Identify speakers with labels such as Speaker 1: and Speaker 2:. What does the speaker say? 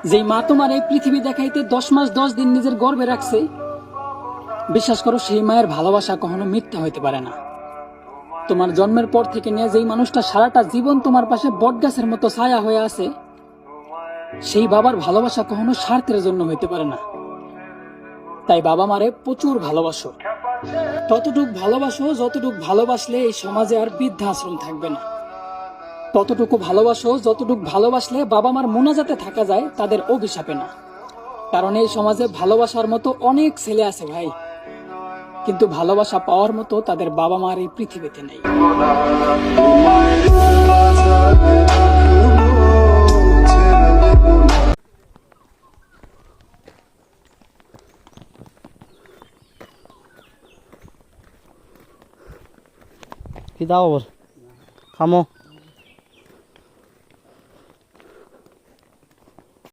Speaker 1: যেই মা তোমার এই পৃথিবী দেখাইতে 10 মাস 10 দিন নিজের গর্ভে রাখছে, বিশ্বাস করো সেই মায়ের ভালোবাসা কখনো মিথ্যা হইতে পারে না। তোমার জন্মের পর থেকে নিয়ে যেই মানুষটা সারাটা জীবন তোমার পাশে বটগাছের মতো ছায়া হয়ে আছে, সেই বাবার ভালোবাসা কখনো স্বার্থের জন্য হইতে পারে না। তাই বাবা মারে প্রচুর ভালোবাসো, ততটুক ভালোবাসো যতটুক ভালোবাসলে এই সমাজে আর বৃদ্ধাশ্রম থাকবে না। ততটুকু ভালোবাসো যতটুক ভালোবাসলে বাবা মার মোনাজাতে থাকা যায় তাদের অভিশাপে না। কারণ এই সমাজে ভালোবাসার মতো অনেক ছেলে আছে ভাই, কিন্তু ভালোবাসা পাওয়ার মতো তাদের বাবা মার এই পৃথিবীতে নেই।
Speaker 2: কি দাও আবার খামো।